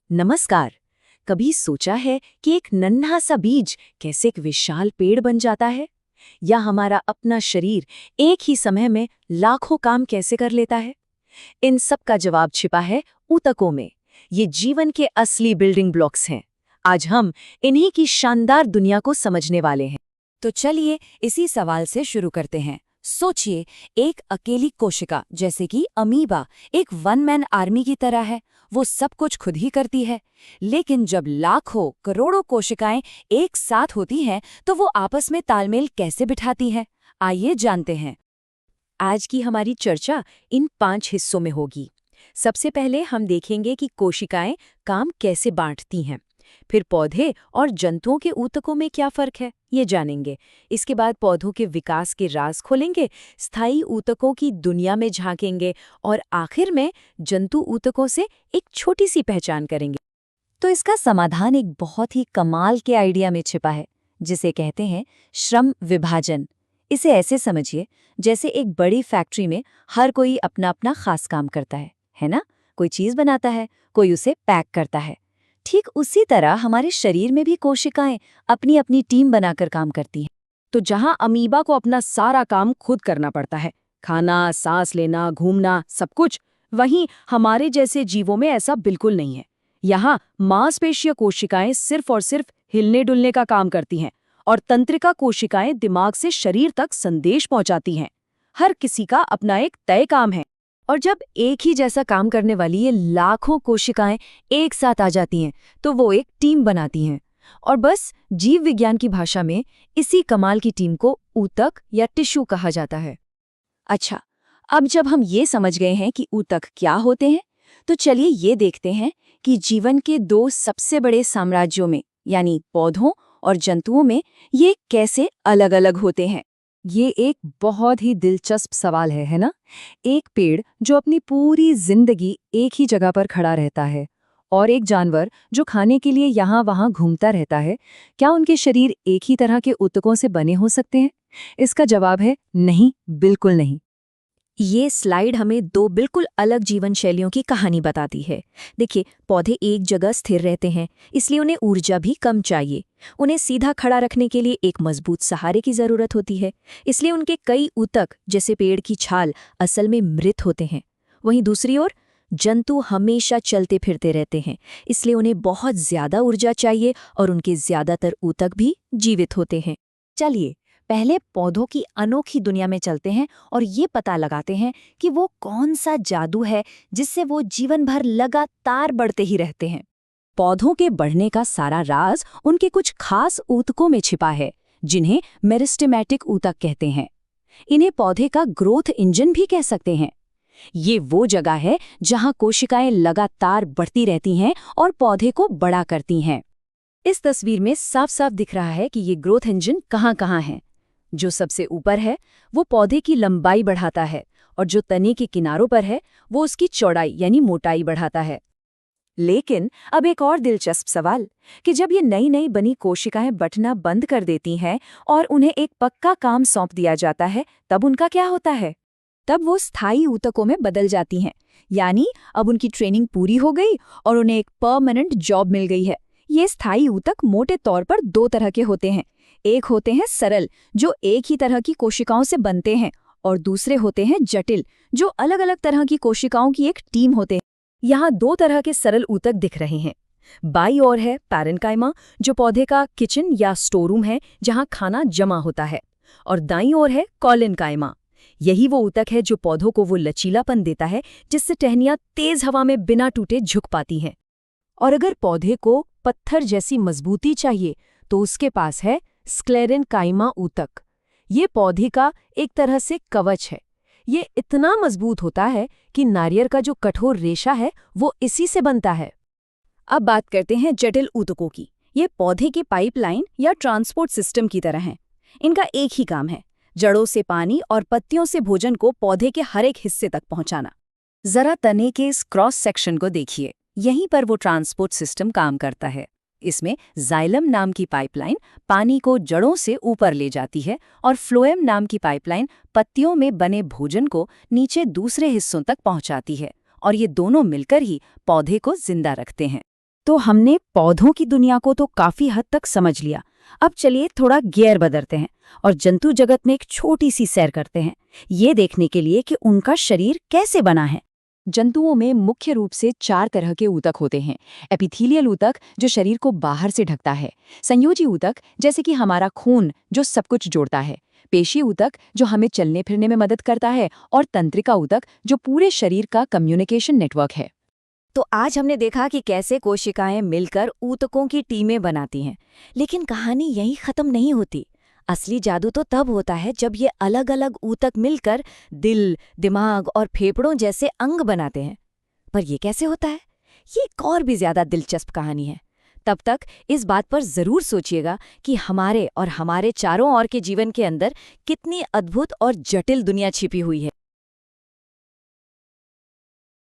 नमस्कार। कभी सोचा है कि एक नन्हा सा बीज कैसे एक विशाल पेड़ बन जाता है? या हमारा अपना शरीर एक ही समय में लाखों काम कैसे कर लेता है? इन सब का जवाब छिपा है ऊतकों में। ये जीवन के असली बिल्डिंग ब्लॉक्स हैं। आज हम इन्हीं की शानदार दुनिया को समझने वाले हैं। तो चलिए इसी सवाल से शुरू करते हैं। सोचिए, एक अकेली कोशिका जैसे कि अमीबा एक वन मैन आर्मी की तरह है। वो सब कुछ खुद ही करती है। लेकिन जब लाखों करोड़ों कोशिकाएं एक साथ होती हैं तो वो आपस में तालमेल कैसे बिठाती हैं? आइए जानते हैं। आज की हमारी चर्चा इन 5 हिस्सों में होगी। सबसे पहले हम देखेंगे कि कोशिकाएं काम कैसे बांटती हैं। फिर पौधे और जंतुओं के ऊतकों में क्या फर्क है, ये जानेंगे। इसके बाद पौधों के विकास के राज खोलेंगे, स्थायी ऊतकों की दुनिया में झांकेंगे और आखिर में जंतु ऊतकों से एक छोटी सी पहचान करेंगे। तो इसका समाधान एक बहुत ही कमाल के आइडिया में छिपा है, जिसे कहते हैं श्रम विभाजन। इसे ऐसे समझिए, जैसे एक बड़ी फैक्ट्री में हर कोई अपना अपना खास काम करता है ना? कोई चीज़ बनाता है, कोई उसे पैक करता है। ठीक उसी तरह हमारे शरीर में भी कोशिकाएं अपनी अपनी टीम बनाकर काम करती हैं। तो जहां अमीबा को अपना सारा काम खुद करना पड़ता है, खाना, सांस लेना, घूमना, सब कुछ, वहीं हमारे जैसे जीवों में ऐसा बिल्कुल नहीं है। यहाँ मांसपेशीय कोशिकाएं सिर्फ और सिर्फ हिलने डुलने का काम करती हैं और तंत्रिका कोशिकाएं दिमाग से शरीर तक संदेश पहुंचाती हैं। हर किसी का अपना एक तय काम है। और जब एक ही जैसा काम करने वाली ये लाखों कोशिकाएं एक साथ आ जाती हैं तो वो एक टीम बनाती हैं। और बस जीव विज्ञान की भाषा में इसी कमाल की टीम को ऊतक या टिश्यू कहा जाता है। अच्छा, अब जब हम ये समझ गए हैं कि ऊतक क्या होते हैं, तो चलिए ये देखते हैं कि जीवन के 2 सबसे बड़े साम्राज्यों में, यानी पौधों और जंतुओं में, ये कैसे अलग अलग होते हैं। ये एक बहुत ही दिलचस्प सवाल है ना? एक पेड़ जो अपनी पूरी जिंदगी एक ही जगह पर खड़ा रहता है और एक जानवर जो खाने के लिए यहाँ वहाँ घूमता रहता है, क्या उनके शरीर एक ही तरह के ऊतकों से बने हो सकते हैं? इसका जवाब है नहीं, बिल्कुल नहीं। ये स्लाइड हमें 2 बिल्कुल अलग जीवन शैलियों की कहानी बताती है। देखिए, पौधे एक जगह स्थिर रहते हैं, इसलिए उन्हें ऊर्जा भी कम चाहिए। उन्हें सीधा खड़ा रखने के लिए एक मजबूत सहारे की जरूरत होती है, इसलिए उनके कई ऊतक, जैसे पेड़ की छाल, असल में मृत होते हैं। वहीं दूसरी ओर जंतु हमेशा चलते फिरते रहते हैं, इसलिए उन्हें बहुत ज्यादा ऊर्जा चाहिए और उनके ज्यादातर ऊतक भी जीवित होते हैं। चलिए पहले पौधों की अनोखी दुनिया में चलते हैं और ये पता लगाते हैं कि वो कौन सा जादू है जिससे वो जीवन भर लगातार बढ़ते ही रहते हैं। पौधों के बढ़ने का सारा राज उनके कुछ खास ऊतकों में छिपा है, जिन्हें मेरिस्टेमेटिक ऊतक कहते हैं। इन्हें पौधे का ग्रोथ इंजन भी कह सकते हैं। ये वो जगह है जहां कोशिकाएं लगातार बढ़ती रहती हैं और पौधे को बड़ा करती हैं। इस तस्वीर में साफ साफ दिख रहा है कि ये ग्रोथ इंजन कहाँ है। जो सबसे ऊपर है वो पौधे की लंबाई बढ़ाता है और जो तने के किनारों पर है वो उसकी चौड़ाई यानी मोटाई बढ़ाता है। लेकिन अब एक और दिलचस्प सवाल कि जब ये नई नई बनी कोशिकाएं बंटना बंद कर देती हैं और उन्हें एक पक्का काम सौंप दिया जाता है, तब उनका क्या होता है? तब वो स्थायी ऊतकों में बदल जाती हैं। यानी अब उनकी ट्रेनिंग पूरी हो गई और उन्हें एक परमानेंट जॉब मिल गई है। ये स्थायी ऊतक मोटे तौर पर 2 तरह के होते हैं। एक होते हैं सरल, जो एक ही तरह की कोशिकाओं से बनते हैं, और दूसरे होते हैं जटिल, जो अलग अलग तरह की कोशिकाओं की एक टीम होते हैं। यहाँ 2 तरह के सरल ऊतक दिख रहे हैं। बाईं ओर है पैरेन्काइमा, जो पौधे का किचन या स्टोर रूम है जहाँ खाना जमा होता है, और दाईं ओर है कॉलेनकाइमा। यही वो ऊतक है जो पौधों को वो लचीलापन देता है जिससे टहनियाँ तेज हवा में बिना टूटे झुक पाती हैं। और अगर पौधे को पत्थर जैसी मजबूती चाहिए तो उसके पास है स्क्लेरेनकाइमा ऊतक। ये पौधे का एक तरह से कवच है। ये इतना मजबूत होता है कि नारियल का जो कठोर रेशा है वो इसी से बनता है। अब बात करते हैं जटिल ऊतकों की। ये पौधे के पाइपलाइन या ट्रांसपोर्ट सिस्टम की तरह हैं। इनका एक ही काम है, जड़ों से पानी और पत्तियों से भोजन को पौधे के हर एक हिस्से तक पहुंचाना। जरा तने के इस क्रॉस सेक्शन को देखिए। यहीं पर वो ट्रांसपोर्ट सिस्टम काम करता है। इसमें जाइलम नाम की पाइपलाइन पानी को जड़ों से ऊपर ले जाती है और फ्लोएम नाम की पाइपलाइन पत्तियों में बने भोजन को नीचे दूसरे हिस्सों तक पहुंचाती है, और ये दोनों मिलकर ही पौधे को जिंदा रखते हैं। तो हमने पौधों की दुनिया को तो काफी हद तक समझ लिया। अब चलिए थोड़ा गियर बदलते हैं और जंतु जगत में एक छोटी सी सैर करते हैं, ये देखने के लिए कि उनका शरीर कैसे बना है। जंतुओं में मुख्य रूप से 4 तरह के ऊतक होते हैं। एपिथेलियल ऊतक जो शरीर को बाहर से ढकता है, संयोजी ऊतक जैसे कि हमारा खून जो सब कुछ जोड़ता है, पेशी ऊतक जो हमें चलने फिरने में मदद करता है, और तंत्रिका ऊतक जो पूरे शरीर का कम्युनिकेशन नेटवर्क है। तो आज हमने देखा कि कैसे कोशिकाएं मिलकर ऊतकों की टीमें बनाती हैं, लेकिन कहानी यहीं खत्म नहीं होती। असली जादू तो तब होता है जब ये अलग अलग ऊतक मिलकर दिल, दिमाग और फेफड़ों जैसे अंग बनाते हैं। पर ये कैसे होता है? ये एक और भी ज्यादा दिलचस्प कहानी है। तब तक इस बात पर जरूर सोचिएगा कि हमारे और हमारे चारों ओर के जीवन के अंदर कितनी अद्भुत और जटिल दुनिया छिपी हुई है।